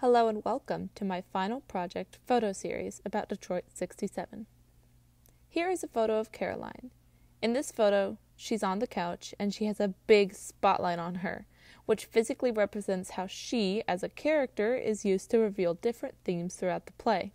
Hello and welcome to my final project photo series about Detroit 67. Here is a photo of Caroline. In this photo, she's on the couch and she has a big spotlight on her, which physically represents how she, as a character, is used to reveal different themes throughout the play.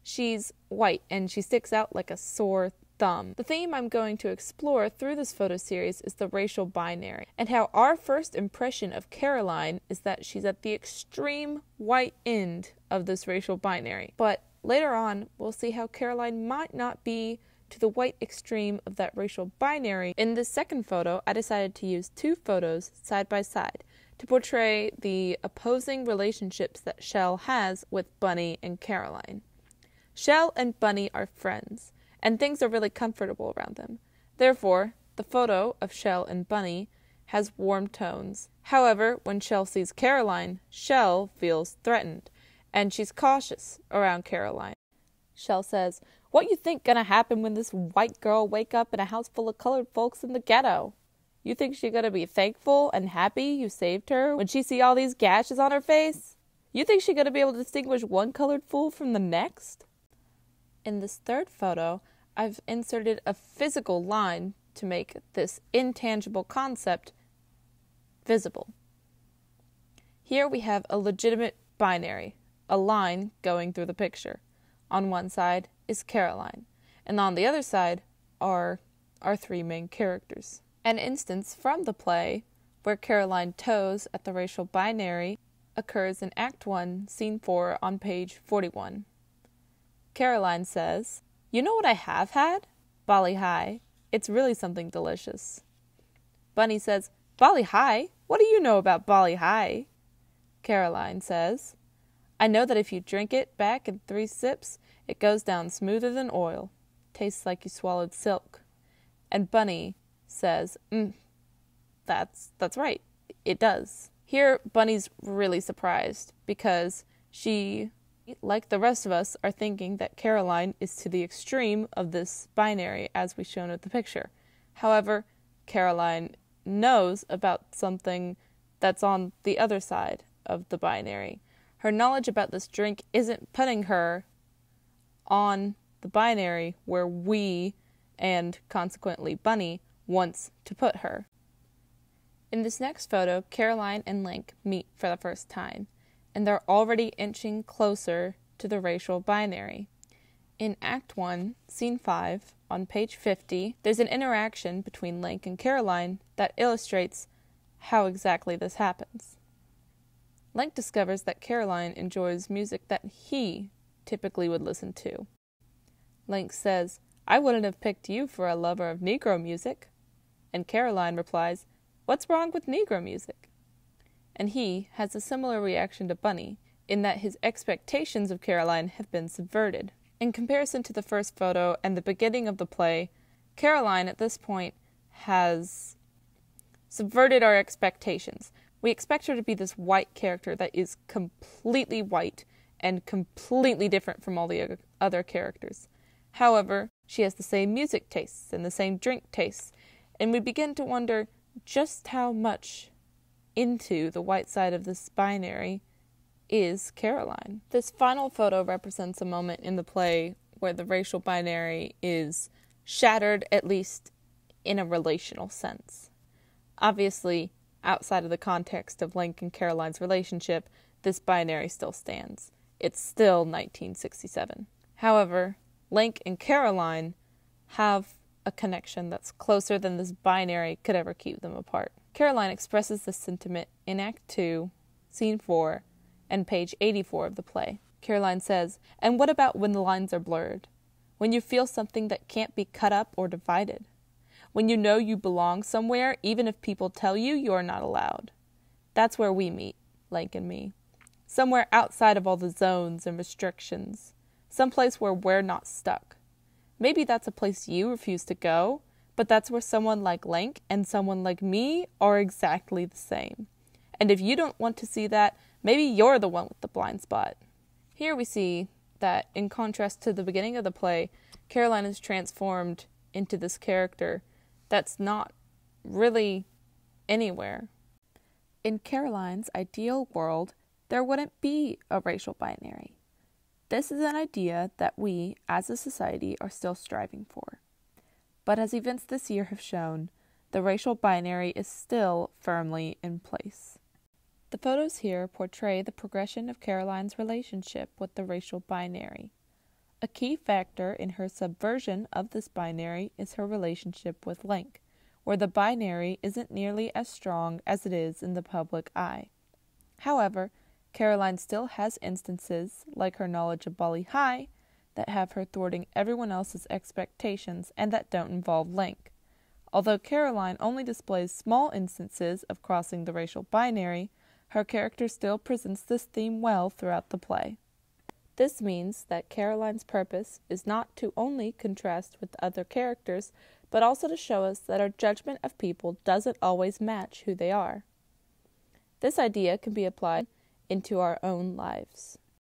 She's white and she sticks out like a sore thumb. The theme I'm going to explore through this photo series is the racial binary, and how our first impression of Caroline is that she's at the extreme white end of this racial binary. But later on, we'll see how Caroline might not be to the white extreme of that racial binary. In this second photo, I decided to use two photos side by side to portray the opposing relationships that Shell has with Bunny and Caroline. Shell and Bunny are friends, and things are really comfortable around them. Therefore, the photo of Shell and Bunny has warm tones. However, when Shell sees Caroline, Shell feels threatened, and she's cautious around Caroline. Shell says, "What you think gonna happen when this white girl wake up in a house full of colored folks in the ghetto? You think she gonna be thankful and happy you saved her when she see all these gashes on her face? You think she gonna be able to distinguish one colored fool from the next?" In this third photo, I've inserted a physical line to make this intangible concept visible. Here we have a legitimate binary, a line going through the picture. On one side is Caroline, and on the other side are our three main characters. An instance from the play where Caroline toes at the racial binary occurs in Act 1, Scene 4 on page 41. Caroline says, "You know what I have had? Bali High. It's really something delicious." Bunny says, "Bali High? What do you know about Bali High?" Caroline says, "I know that if you drink it back in 3 sips, it goes down smoother than oil. Tastes like you swallowed silk." And Bunny says, that's right. It does." Here, Bunny's really surprised because she, like the rest of us, are thinking that Caroline is to the extreme of this binary as we shown at the picture. However, Caroline knows about something that's on the other side of the binary. Her knowledge about this drink isn't putting her on the binary where we, and consequently Bunny, wants to put her. In this next photo, Caroline and Link meet for the first time, and they're already inching closer to the racial binary. In Act 1, Scene 5, on page 50, there's an interaction between Link and Caroline that illustrates how exactly this happens. Link discovers that Caroline enjoys music that he typically would listen to. Link says, "I wouldn't have picked you for a lover of Negro music." And Caroline replies, "What's wrong with Negro music?" And he has a similar reaction to Bunny, in that his expectations of Caroline have been subverted. In comparison to the first photo and the beginning of the play, Caroline at this point has subverted our expectations. We expect her to be this white character that is completely white and completely different from all the other characters. However, she has the same music tastes and the same drink tastes, and we begin to wonder just how much into the white side of this binary is Caroline. This final photo represents a moment in the play where the racial binary is shattered, at least in a relational sense. Obviously, outside of the context of Link and Caroline's relationship, this binary still stands. It's still 1967. However, Link and Caroline have a connection that's closer than this binary could ever keep them apart. Caroline expresses this sentiment in Act 2, Scene 4, and page 84 of the play. Caroline says, "And what about when the lines are blurred? When you feel something that can't be cut up or divided? When you know you belong somewhere, even if people tell you you are not allowed? That's where we meet, Link and me. Somewhere outside of all the zones and restrictions. Someplace where we're not stuck. Maybe that's a place you refuse to go, but that's where someone like Link and someone like me are exactly the same. And if you don't want to see that, maybe you're the one with the blind spot." Here we see that, in contrast to the beginning of the play, Caroline is transformed into this character that's not really anywhere. In Caroline's ideal world, there wouldn't be a racial binary. This is an idea that we, as a society, are still striving for. But as events this year have shown, the racial binary is still firmly in place. The photos here portray the progression of Caroline's relationship with the racial binary. A key factor in her subversion of this binary is her relationship with Link, where the binary isn't nearly as strong as it is in the public eye. However, Caroline still has instances, like her knowledge of Bali High, that have her thwarting everyone else's expectations and that don't involve Link. Although Caroline only displays small instances of crossing the racial binary, her character still presents this theme well throughout the play. This means that Caroline's purpose is not to only contrast with other characters, but also to show us that our judgment of people doesn't always match who they are. This idea can be applied into our own lives.